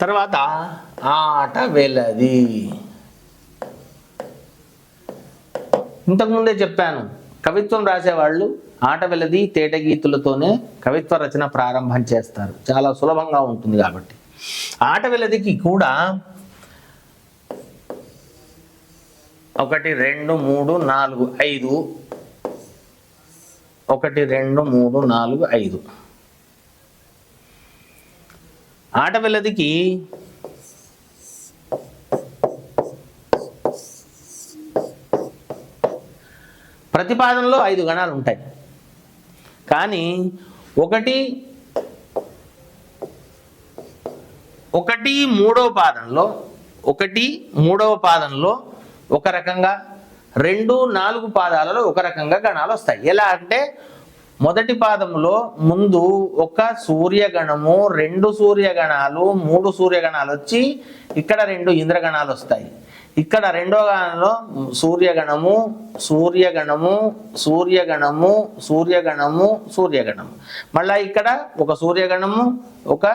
తర్వాత ఆట వెలది. ఇంతకుముందే చెప్పాను, కవిత్వం రాసేవాళ్ళు ఆట వెలది తేటగీతులతోనే కవిత్వ రచన ప్రారంభం చేస్తారు, చాలా సులభంగా ఉంటుంది కాబట్టి. ఆట వెలదికి కూడా 1 2 3 4 5 1 2 3 4 5 ఆట వెలదికి ప్రతిపాదనలో 5 గణాలు ఉంటాయి. కానీ ఒకటి మూడవ పాదంలో ఒక రకంగా, 2 4 పాదాలలో ఒక రకంగా గణాలు వస్తాయి. ఎలా అంటే మొదటి పాదంలో ముందు ఒక సూర్యగణము, 2 సూర్యగణాలు, 3 సూర్యగణాలు వచ్చి ఇక్కడ 2 ఇంద్రగణాలు వస్తాయి. ఇక్కడ రెండో గణంలో సూర్యగణము సూర్యగణము సూర్యగణము సూర్యగణము సూర్యగణము, మళ్ళా ఇక్కడ ఒక సూర్యగణము, ఒక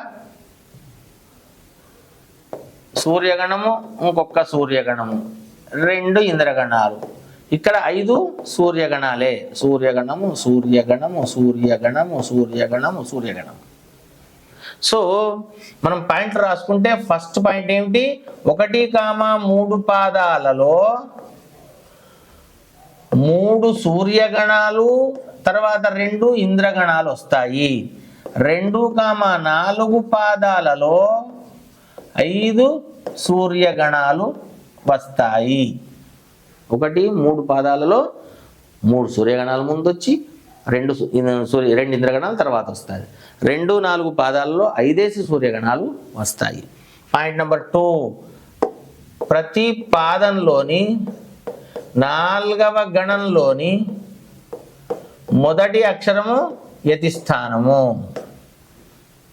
సూర్యగణము, ఇంకొక సూర్యగణము, 2 ఇంద్రగణాలు. ఇక్కడ 5 సూర్యగణాలే. సూర్యగణము సూర్యగణము సూర్యగణము సూర్యగణము సూర్యగణము. సో మనం పాయింట్లు రాసుకుంటే ఫస్ట్ పాయింట్ ఏమిటి? 1, 3 పాదాలలో 3 సూర్యగణాలు, తర్వాత 2 ఇంద్రగణాలు వస్తాయి. 2, 4 పాదాలలో 5 సూర్యగణాలు వస్తాయి. 1, 3 పాదాలలో 3 సూర్యగణాలు ముందు వచ్చి 2 ఇంద్రగణాలు తర్వాత వస్తాయి. 2, 4 పాదాలలో 5 సూర్యగణాలు వస్తాయి. పాయింట్ నెంబర్ 2, ప్రతి పాదంలోని 4వ గణంలోని మొదటి అక్షరము యతిస్థానము.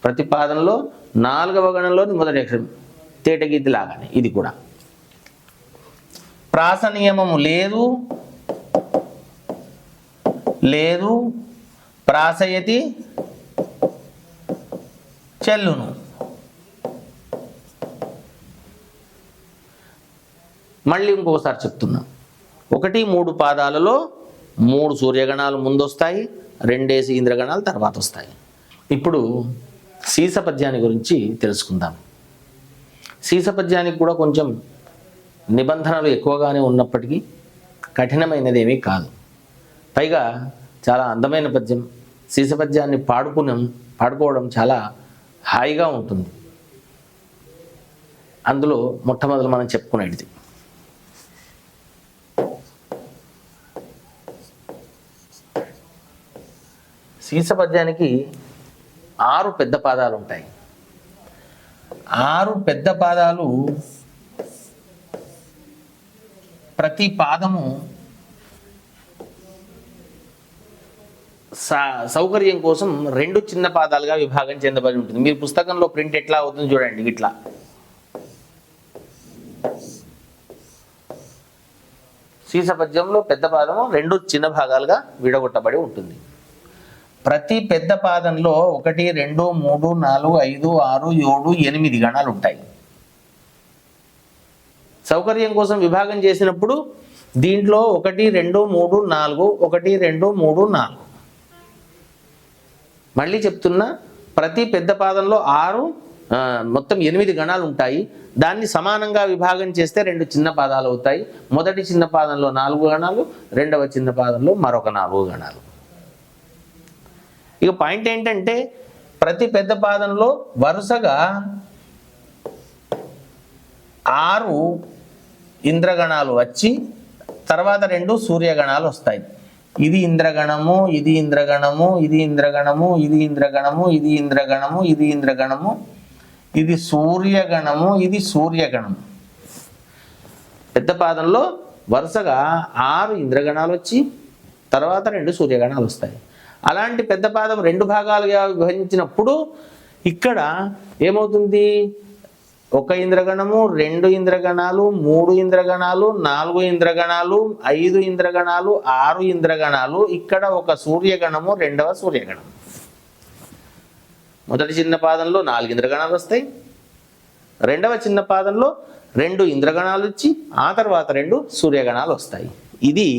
ప్రతి పాదంలో 4వ గణంలోని మొదటి అక్షరం తేటగీతి లాగానే ఇది కూడా. ప్రాస నియమము లేదు, ప్రాసయతి చెల్లును. మళ్ళీ ఇంకొకసారి చెప్తున్నా, 1, 3 పాదాలలో 3 సూర్యగణాలు ముందు వస్తాయి, 2 ఇంద్రగణాలు తర్వాత వస్తాయి. ఇప్పుడు సీసపద్యాన్ని గురించి తెలుసుకుందాం. సీసపద్యానికి కూడా కొంచెం నిబంధనలు ఎక్కువగానే ఉన్నప్పటికీ కఠినమైనదేమీ కాదు. పైగా చాలా అందమైన పద్యం. సీసపద్యాన్ని పాడుకోవడం చాలా హాయిగా ఉంటుంది. అందులో మొట్టమొదలు మనం చెప్పుకునేది సీసపద్యానికి 6 పెద్ద పాదాలు ఉంటాయి. 6 పెద్ద పాదాలు, ప్రతి పాదము సౌకర్యం కోసం 2 చిన్న పాదాలుగా విభాగం చెందబడి ఉంటుంది. మీరు పుస్తకంలో ప్రింట్ ఎట్లా అవుతుంది చూడండి, ఇట్లా. సీసపద్యంలో పెద్ద పాదము 2 చిన్న భాగాలుగా విడగొట్టబడి ఉంటుంది. ప్రతి పెద్ద పాదంలో 1, 2, 3, 4, 5, 6, 7, 8 గణాలు ఉంటాయి. సౌకర్యం కోసం విభాగం చేసినప్పుడు దీంట్లో 1, 2, 3, 4, 1, 2, 3, 4. మళ్ళీ చెప్తున్నా, ప్రతి పెద్ద పాదంలో 6 మొత్తం 8 గణాలు ఉంటాయి. దాన్ని సమానంగా విభాగం చేస్తే 2 చిన్న పాదాలు అవుతాయి. మొదటి చిన్న పాదంలో 4 గణాలు, రెండవ చిన్న పాదంలో మరొక 4 గణాలు. ఇక పాయింట్ ఏంటంటే, ప్రతి పెద్ద పాదంలో వరుసగా 6 ఇంద్రగణాలు వచ్చి తర్వాత 2 సూర్యగణాలు వస్తాయి. ఇది ఇంద్రగణము, ఇది ఇంద్రగణము, ఇది ఇంద్రగణము, ఇది ఇంద్రగణము, ఇది ఇంద్రగణము, ఇది ఇంద్రగణము, ఇది సూర్యగణము, ఇది సూర్యగణము. పెద్ద పాదంలో వరుసగా 6 ఇంద్రగణాలు వచ్చి తర్వాత 2 సూర్యగణాలు వస్తాయి. అలాంటి పెద్ద పాదం 2 భాగాలుగా విభజించినప్పుడు ఇక్కడ ఏమవుతుంది? 1 ఇంద్రగణము, 2 ఇంద్రగణాలు, 3 ఇంద్రగణాలు, 4 ఇంద్రగణాలు, 5 ఇంద్రగణాలు, 6 ఇంద్రగణాలు, ఇక్కడ ఒక సూర్యగణము, రెండవ సూర్యగణం. మొదటి చిన్న పాదంలో 4 ఇంద్రగణాలు వస్తాయి, రెండవ చిన్న పాదంలో 2 ఇంద్రగణాలు వచ్చి ఆ తర్వాత 2 సూర్యగణాలు వస్తాయి. ఇది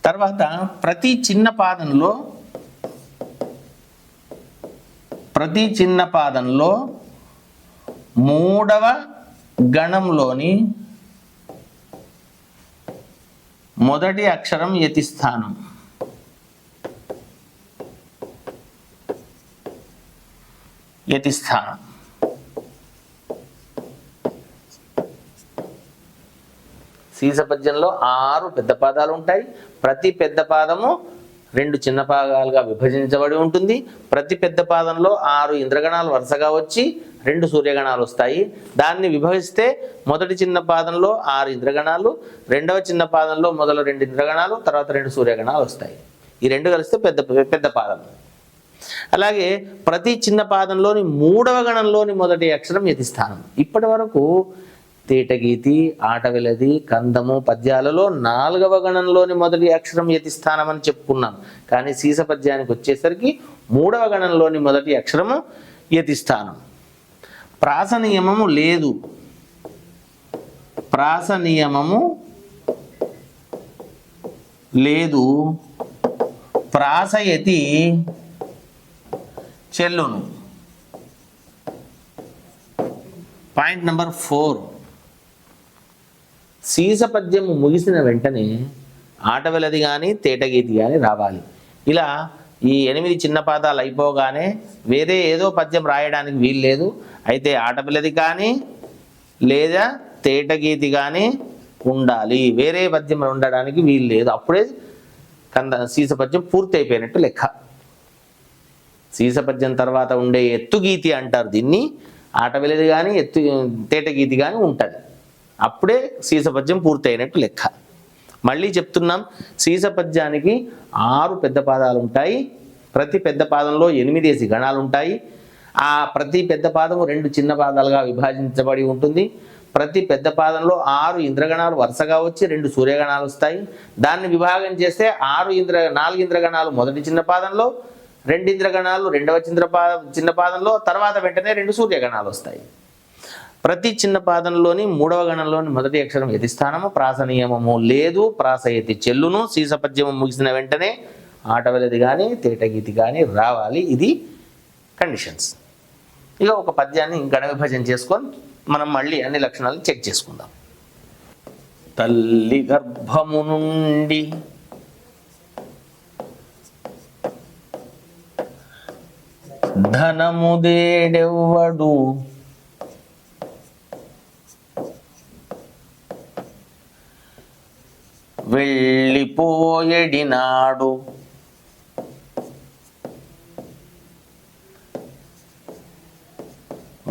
తర్వాత ప్రతి చిన్న పాదంలో మూడవ గణంలోని మొదటి అక్షరం యతిస్థానం. యతిస్థానం సీస పద్యంలో 6 పెద్ద పాదాలు ఉంటాయి. ప్రతి పెద్ద పాదము 2 చిన్న భాగాలుగా విభజించబడి ఉంటుంది. ప్రతి పెద్ద పాదంలో 6 ఇంద్రగణాలు వరుసగా వచ్చి 2 సూర్యగణాలు వస్తాయి. దాన్ని విభజిస్తే మొదటి చిన్న పాదంలో 6 ఇంద్రగణాలు, రెండవ చిన్న పాదంలో మొదలు 2 ఇంద్రగణాలు, తర్వాత 2 సూర్యగణాలు వస్తాయి. ఈ 2 కలిస్తే పెద్ద పాదం. అలాగే ప్రతి చిన్న పాదంలోని 3వ గణంలోని మొదటి అక్షరం యతిస్థానం. ఇప్పటి వరకు తేటగీతి, ఆటవిలది, కందము పద్యాలలో 4వ గణంలోని మొదటి అక్షరం యతిస్థానం అని చెప్పుకున్నాం. కానీ సీస పద్యానికి వచ్చేసరికి 3వ గణంలోని మొదటి అక్షరము యతిస్థానం. ప్రాస నియమము లేదు. ప్రాస నియమము లేదు. ప్రాసయతి చెల్లును. Point number 4. సీస పద్యము ముగిసిన వెంటనే ఆటవిలది కానీ తేటగీతి కానీ రావాలి. ఇలా ఈ 8 చిన్న పాదాలు అయిపోగానే వేరే ఏదో పద్యం రాయడానికి వీలు లేదు. అయితే ఆటవిలది కానీ లేదా తేటగీతి కానీ ఉండాలి. వేరే పద్యం ఉండడానికి వీలు లేదు. అప్పుడే సీస పద్యం పూర్తి అయిపోయినట్టు లెక్క. సీస పద్యం తర్వాత ఉండే ఎత్తుగీతి అంటారు దీన్ని. ఆటవిలది కానీ తేటగీతి కానీ ఉంటుంది. అప్పుడే సీస పద్యం పూర్తి అయినట్టు లెక్క. మళ్ళీ చెప్తున్నాం, సీస పద్యానికి 6 పెద్ద పాదాలు ఉంటాయి. ప్రతి పెద్ద పాదంలో 8 గణాలు ఉంటాయి. ఆ ప్రతి పెద్ద పాదము 2 చిన్న పాదాలుగా విభజించబడి ఉంటుంది. ప్రతి పెద్ద పాదంలో 6 ఇంద్రగణాలు వరుసగా వచ్చి 2 సూర్యగణాలు వస్తాయి. దాన్ని విభాగం చేస్తే 4 ఇంద్రగణాలు మొదటి చిన్న పాదంలో, 2 ఇంద్రగణాలు రెండవ చిన్న పాదంలో, తర్వాత వెంటనే 2 సూర్యగణాలు వస్తాయి. ప్రతి చిన్న పాదంలోని 3వ గణంలోని మొదటి అక్షరం యతిస్థానము. ప్రాస నియమము లేదు. ప్రాసయతి చెల్లును. సీస పద్యము ముగిసిన వెంటనే ఆటవిలది కానీ తేటగీతి కానీ రావాలి. ఇది కండిషన్స్. ఇక ఒక పద్యాన్ని గణ విభజన చేసుకొని మనం మళ్ళీ అన్ని లక్షణాలు చెక్ చేసుకుందాం. తల్లి గర్భము నుండి ధనముదేడెవ్వడు వెళ్ళిపోయేడినాడు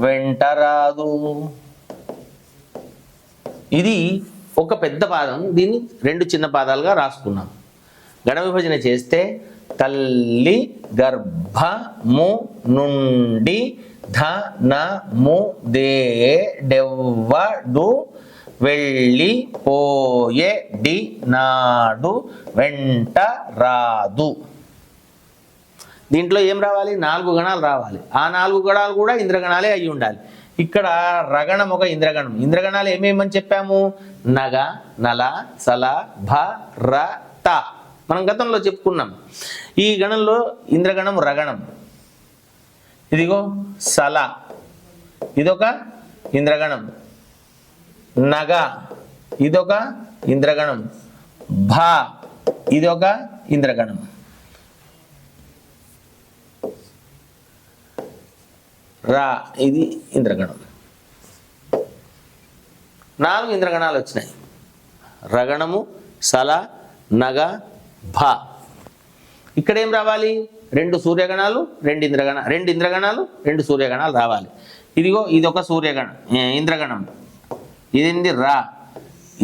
వెంటరాదు. ఇది ఒక పెద్ద పాదం. దీన్ని 2 చిన్న పాదాలుగా రాసుకున్నాం. గణ విభజన చేస్తే తల్లి గర్భము నుండి ధనముదేడెవ్వడు వెళ్ళిపోయేడినాడు వెంటరాదు. దీంట్లో ఏం రావాలి? 4 గణాలు రావాలి. ఆ 4 గణాలు కూడా ఇంద్రగణాలే అయి ఉండాలి. ఇక్కడ రగణం ఒక ఇంద్రగణం. ఇంద్రగణాలు ఏమేమని చెప్పాము? నగ, నల, సల, భ, ర, త. మనం గతంలో చెప్పుకున్నాం. ఈ గణంలో ఇంద్రగణం రగణం. ఇదిగో సల, ఇదొక ఇంద్రగణం. నగ, ఇదొక ఇంద్రగణం. భ, ఇదొక ఇంద్రగణం. రా, ఇది ఇంద్రగణం. 4 ఇంద్రగణాలు వచ్చినాయి. రగణము, సల, నగ, భ. ఇక్కడ ఏం రావాలి? 2 సూర్యగణాలు, 2 ఇంద్రగణాలు, 2 సూర్యగణాలు రావాలి. ఇదిగో ఇదొక ఇంద్రగణం. ఇదేంటి? రా.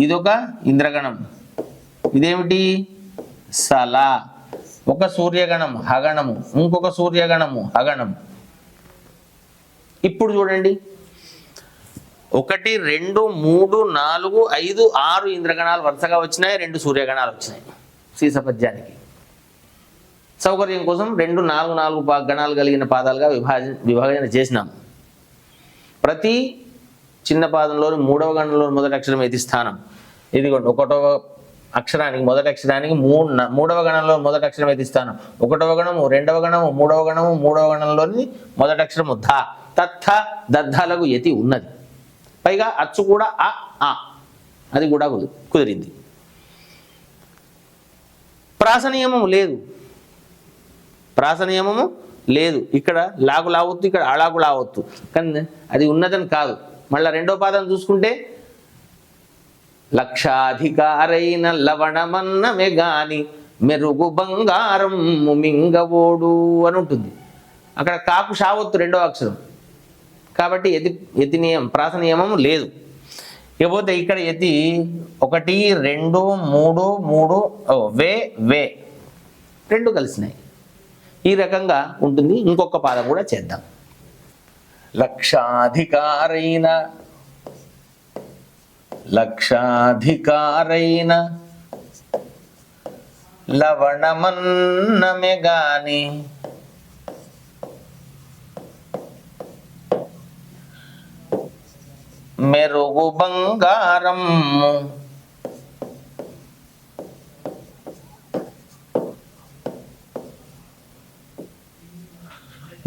ఇదొక ఇంద్రగణం. ఇదేమిటి? సల. ఒక సూర్యగణం హగణము, ఇంకొక సూర్యగణము హగణం. ఇప్పుడు చూడండి, 1 2 3 4 5 6 ఇంద్రగణాలు వరుసగా వచ్చినాయి. 2 సూర్యగణాలు వచ్చినాయి. సీస పద్యానికి సౌకర్యం కోసం 2 4 4 గణాలు కలిగిన పాదాలుగా విభజన చేసినాం. ప్రతి చిన్న పాదంలోని మూడవ గణంలోని మొదటి అక్షరం యతి స్థానం. ఇదిగోండి, ఒకటవ అక్షరానికి మొదటి అక్షరానికి మూడవ గణంలో మొదటి అక్షరం యతి స్థానం. ఒకటవ గణము, రెండవ గణము, మూడవ గణము, మూడవ గణంలోని మొదటి అక్షరము ధ. తత్థ దద్ధాలకు యతి ఉన్నది. పైగా అచ్చు కూడా ఆ, అది కూడా కుదిరింది. ప్రాస నియమము లేదు, ప్రాస నియమము లేదు. ఇక్కడ లాగు లావొత్తు, ఇక్కడ అళాగు లావొత్తు, కానీ అది ఉన్నదని కాదు. మళ్ళీ రెండో పాదం చూసుకుంటే లక్షాధికారైన లవణమన్నమే గాని మెరుగు బంగారం మింగవోడు అని ఉంటుంది. అక్కడ కాకు షావొత్తు రెండో అక్షరం, కాబట్టి యతి నియమం, ప్రాస నియమం లేదు. ఇకపోతే ఇక్కడ యతి 1 2 3 వే వే రెండు కలిసినాయి. ఈ రకంగా ఉంటుంది. ఇంకొక పాదం కూడా చేద్దాం. లక్షాధికారైన లవణమన్నమే గాని మెరుగు బంగారం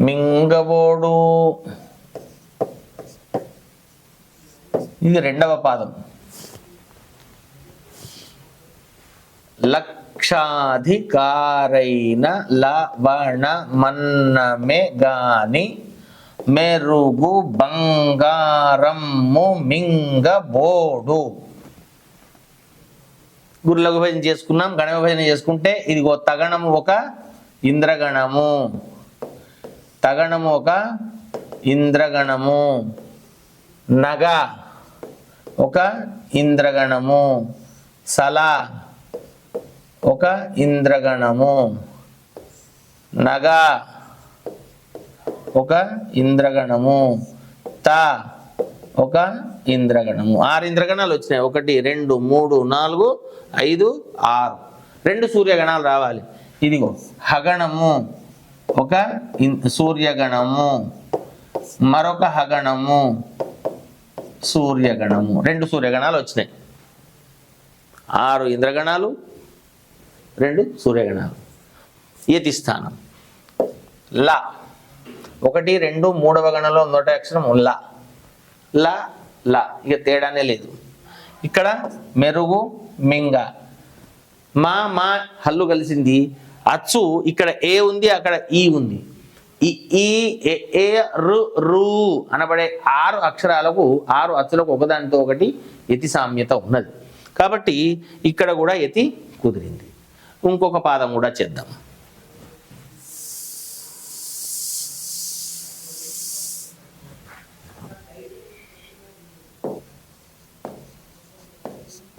మింగబోడు. ఇది రెండవ పాదం. లక్షాధికారైన లవణమన్నమే గాని మెరుగు బంగారము మింగబోడు. గురుల విభజన చేసుకున్నాం. గణ విభజన చేసుకుంటే ఇదిగో తగణము ఒక ఇంద్రగణము, తగణము ఒక ఇంద్రగణము, నగ ఒక ఇంద్రగణము, సల ఒక ఇంద్రగణము, నగ ఒక ఇంద్రగణము, త ఒక ఇంద్రగణము. 6 ఇంద్రగణాలు వచ్చినాయి. 1 2 3 4 5 6. 2 సూర్యగణాలు రావాలి. ఇదిగో హగణము ఒక సూర్యగణము, మరొక హగణము సూర్యగణము. 2 సూర్యగణాలు వచ్చినాయి. 6 ఇంద్రగణాలు, 2 సూర్యగణాలు. యతి స్థానం ల. 1 2 3వ గణంలో మొదటి అక్షరం ల. ల ల, ఇక తేడానే లేదు. ఇక్కడ మెరుగు మింగ, మా హల్లు కలిసింది. అచ్చు ఇక్కడ ఏ ఉంది, అక్కడ ఈ ఉంది. ఈ ఏ రు అనబడే 6 అక్షరాలకు 6 అచ్చులకు ఒకదానితో ఒకటి యతి సామ్యత ఉన్నది. కాబట్టి ఇక్కడ కూడా యతి కుదిరింది. ఇంకొక పాదం కూడా చేద్దాం.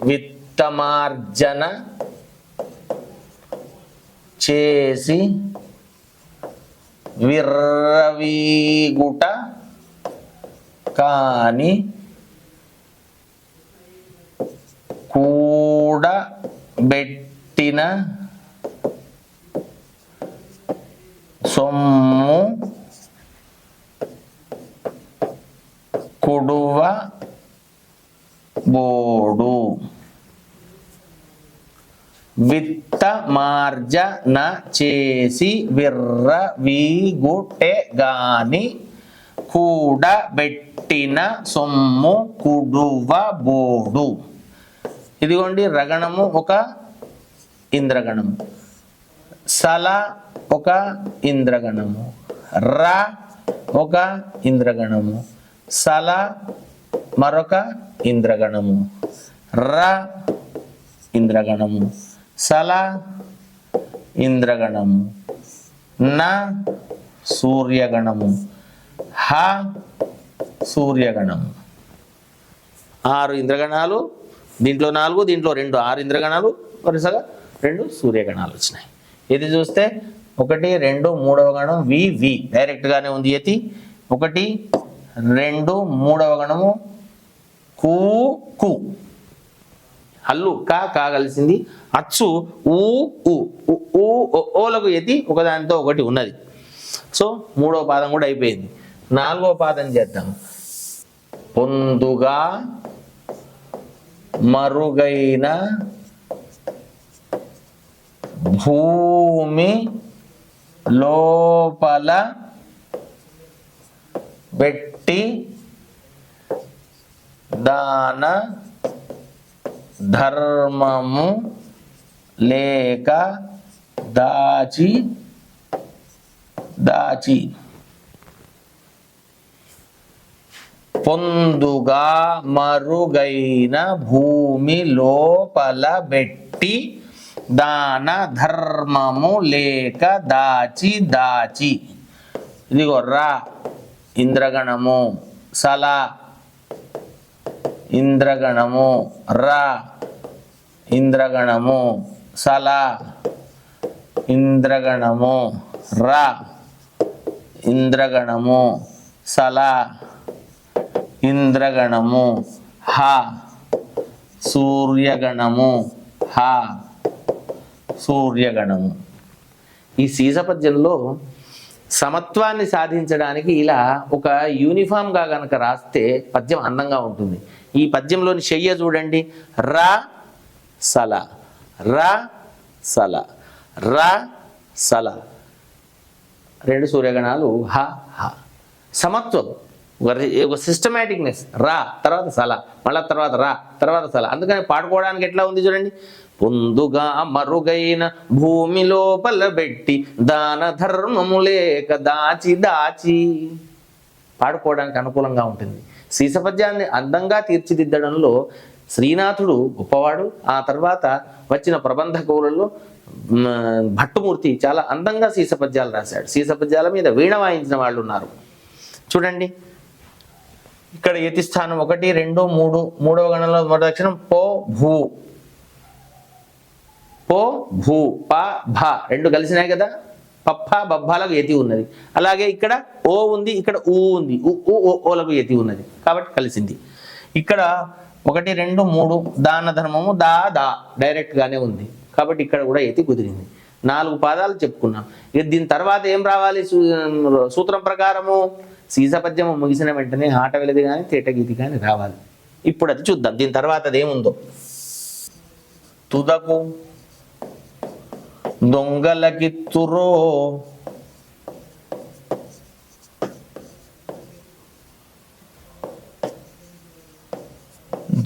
విత్తమార్జన చేసి విర్రవీగుట కాని కూడబెట్టిన సొమ్ము కుడువ బోడు. విత్తమార్జన చేసి విర్రవీగుటె గాని కూడబెట్టిన సొమ్ము కుడువ బోడు. ఇదిగోండి, రగణము ఒక ఇంద్రగణము, సల ఒక ఇంద్రగణము, ర ఒక ఇంద్రగణము, సల మరొక ఇంద్రగణము, ర ఇంద్రగణము, సల ఇంద్రగణము, న సూర్యగణము, హ సూర్యగణము. 6 ఇంద్రగణాలు, దీంట్లో 4, దీంట్లో 2, 6 ఇంద్రగణాలు, వరుసగా 2 సూర్యగణాలు వచ్చినాయి. ఇది చూస్తే 1 2 3వ గణం వి వి డైరెక్ట్గానే ఉంది యతి. 1 2 3వ గణము కు కు, హల్లు కా కలిసింది. అచ్చు ఊ ఓలకు యతి ఒకదానితో ఒకటి ఉన్నది. సో 3వ పాదం కూడా అయిపోయింది. 4వ పాదం చేద్దాం. పొందుగా మరుగైన భూమి లోపల పెట్టి దాన ధర్మము లేక దాచి పొందుగా మరుగైన భూమి లోపల బెట్టి దాన ధర్మము లేక దాచి ఇదిగో రా ఇంద్రగణము, సల ఇంద్రగణము, రా ఇంద్రగణము, సల ఇంద్రగణము, రా ఇంద్రగణము, సల ఇంద్రగణము, హ సూర్యగణము, హ సూర్యగణము. ఈ సీసపద్యంలో సమత్వాన్ని సాధించడానికి ఇలా ఒక యూనిఫామ్గా కనుక రాస్తే పద్యం అందంగా ఉంటుంది. ఈ పద్యంలోని శయ్య చూడండి, రా సల, రా సల, రా సల, రెండు సూర్యగణాలు, హ హ. సమత్వం, ఒక సిస్టమేటిక్నెస్. రా తర్వాత సల, మళ్ళా తర్వాత రా తర్వాత సల. అందుకని పాడుకోవడానికి ఎట్లా ఉంది చూడండి. పొందుగా మరుగైన భూమి లోపల పెట్టి దాన ధర్మము లేక దాచి పాడుకోవడానికి అనుకూలంగా ఉంటుంది. సీసపద్యాన్ని అందంగా తీర్చిదిద్దడంలో శ్రీనాథుడు గొప్పవాడు. ఆ తర్వాత వచ్చిన ప్రబంధ కవులలో భట్టుమూర్తి చాలా అందంగా సీసపద్యాలు రాశాడు. సీసపద్యాల మీద వీణ వాయించిన వాళ్ళు ఉన్నారు. చూడండి, ఇక్కడ యతి స్థానం 1, 2, 3. మూడవ గణంలో మొదటి అక్షరం పో భూ, పో భూ, ప భ రెండు కలిసినాయి కదా. పప్ప బబ్బాలకు యతి ఉన్నది. అలాగే ఇక్కడ ఓ ఉంది, ఇక్కడ ఊ ఉంది, ఓలకు యతి ఉన్నది కాబట్టి కలిసింది. ఇక్కడ 1, 2, 3 దాన ధర్మము దా డైరెక్ట్గానే ఉంది కాబట్టి ఇక్కడ కూడా యతి కుదిరింది. 4 పాదాలు చెప్పుకున్నాం. ఇక దీని తర్వాత ఏం రావాలి సూత్రం ప్రకారము? సీసపద్యము ముగిసిన వెంటనే ఆట వెలది కానీ తేటగీతి కానీ రావాలి. ఇప్పుడు అది చూద్దాం. దీని తర్వాత అదేముందో. తుదకు దొంగలకిత్తురో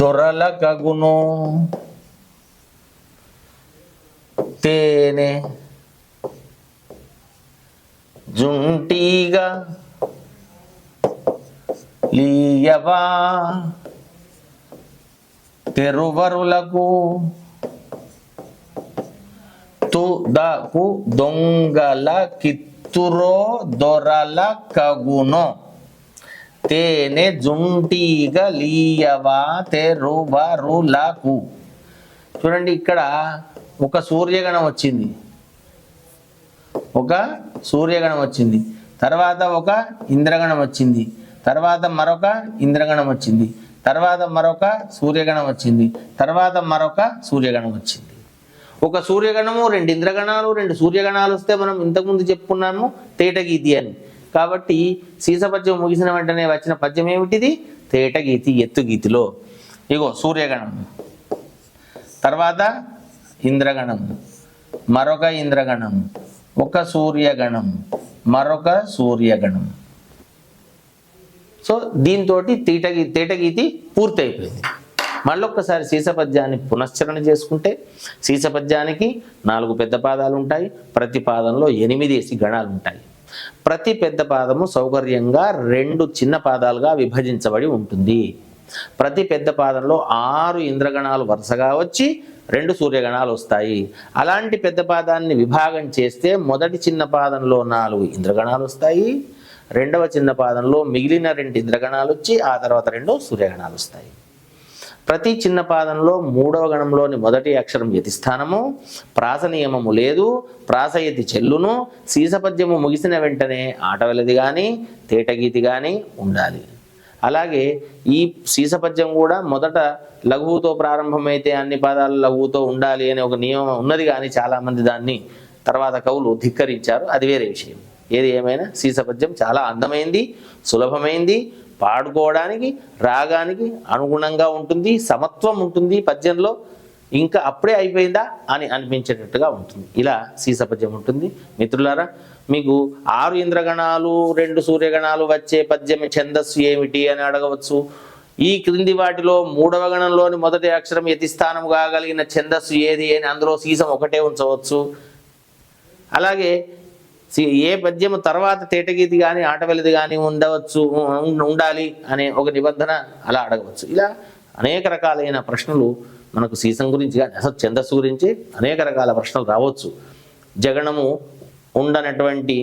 దొరలకగునో తేనె జుంటీగా లీయవా తెరువరులకు తుదకు దొంగల కిత్తురో దొరల కగునో తేనె జుంటీగా లీయవా తెరువరులకు. చూడండి, ఇక్కడ ఒక సూర్యగణం వచ్చింది, ఒక సూర్యగణం వచ్చింది, తర్వాత ఒక ఇంద్రగణం వచ్చింది, తర్వాత మరొక ఇంద్రగణం వచ్చింది, తర్వాత మరొక సూర్యగణం వచ్చింది, తర్వాత మరొక సూర్యగణం వచ్చింది. ఒక సూర్యగణము, 2 ఇంద్రగణాలు, 2 సూర్యగణాలు వస్తే మనం ఇంతకుముందు చెప్పుకున్నాము తేటగీతి అని. కాబట్టి సీసపద్యం ముగిసిన వెంటనే వచ్చిన పద్యం ఏమిటిది? తేటగీతి, ఎత్తుగీతిలో. ఇగో సూర్యగణం, తర్వాత ఇంద్రగణం, మరొక ఇంద్రగణం, ఒక సూర్యగణం, మరొక సూర్యగణం. సో దీంతో తేటగీతి పూర్తయిపోయింది. మళ్ళొక్కసారి సీసపద్యాన్ని పునశ్చరణ చేసుకుంటే సీసపద్యానికి 4 పెద్ద పాదాలు ఉంటాయి. ప్రతి పాదంలో 8 గణాలు ఉంటాయి. ప్రతి పెద్ద పాదము సౌకర్యంగా 2 చిన్న పాదాలుగా విభజించబడి ఉంటుంది. ప్రతి పెద్ద పాదంలో 6 ఇంద్రగణాలు వరుసగా వచ్చి 2 సూర్యగణాలు వస్తాయి. అలాంటి పెద్ద పాదాన్ని విభాగం చేస్తే మొదటి చిన్న పాదంలో 4 ఇంద్రగణాలు వస్తాయి, రెండవ చిన్న పాదంలో మిగిలిన 2 ఇంద్రగణాలు వచ్చి ఆ తర్వాత 2 సూర్యగణాలు వస్తాయి. ప్రతి చిన్న పాదంలో 3వ గణంలోని మొదటి అక్షరం యతిస్థానము, ప్రాస నియమము లేదు, ప్రాసయతి చెల్లును. సీసపద్యము ముగిసిన వెంటనే ఆటవెలది కానీ తేటగీతి కానీ ఉండాలి. అలాగే ఈ సీసపద్యం కూడా మొదట లఘువుతో ప్రారంభమైతే అన్ని పాదాలు లఘువుతో ఉండాలి అనే ఒక నియమం ఉన్నది, కానీ చాలామంది దాన్ని తర్వాత కవులు ధిక్కరించారు. అది వేరే విషయం. ఏది ఏమైనా సీసపద్యం చాలా అందమైంది, సులభమైంది, పాడుకోవడానికి రాగానికి అనుగుణంగా ఉంటుంది, సమత్వం ఉంటుంది పద్యంలో. ఇంకా అప్పుడే అయిపోయిందా అని అనిపించేటట్టుగా ఉంటుంది. ఇలా సీస పద్యం ఉంటుంది. మిత్రులారా, మీకు 6 ఇంద్రగణాలు 2 సూర్యగణాలు వచ్చే పద్యం ఛందస్సు ఏమిటి అని అడగవచ్చు. ఈ క్రింది వాటిలో 3వ గణంలోని మొదటి అక్షరం యతిస్థానం కాగలిగిన ఛందస్సు ఏది అని అందులో సీసం ఒకటే ఉంచవచ్చు. అలాగే ఏ పద్యము తర్వాత తేటగీతి కానీ ఆటవెలిది కానీ ఉండాలి అనే ఒక నిబంధన అలా అడగవచ్చు. ఇలా అనేక రకాలైన ప్రశ్నలు మనకు సీసం గురించి కానీ అసలు ఛందస్సు గురించి అనేక రకాల ప్రశ్నలు రావచ్చు. జగణము ఉండనటువంటి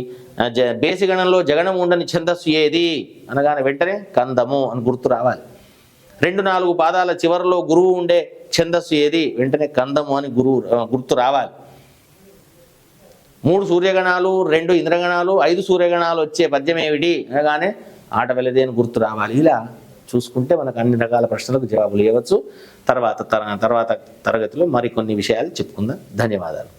బేసిగణంలో జగణము ఉండని ఛందస్సు ఏది అనగానే వెంటనే కందము అని గుర్తు రావాలి. 2-4 పాదాల చివరిలో గురువు ఉండే ఛందస్సు ఏది, వెంటనే కందము అని గుర్తు రావాలి. 3 సూర్యగణాలు 2 ఇంద్రగణాలు 5 సూర్యగణాలు వచ్చే పద్యం ఏమిటి అనగానే ఆటవెలిది అని గుర్తు రావాలి. ఇలా చూసుకుంటే మనకు అన్ని రకాల ప్రశ్నలకు జవాబులు ఇవ్వచ్చు. తర్వాత తరగతిలో మరికొన్ని విషయాలు చెప్పుకుందాం. ధన్యవాదాలు.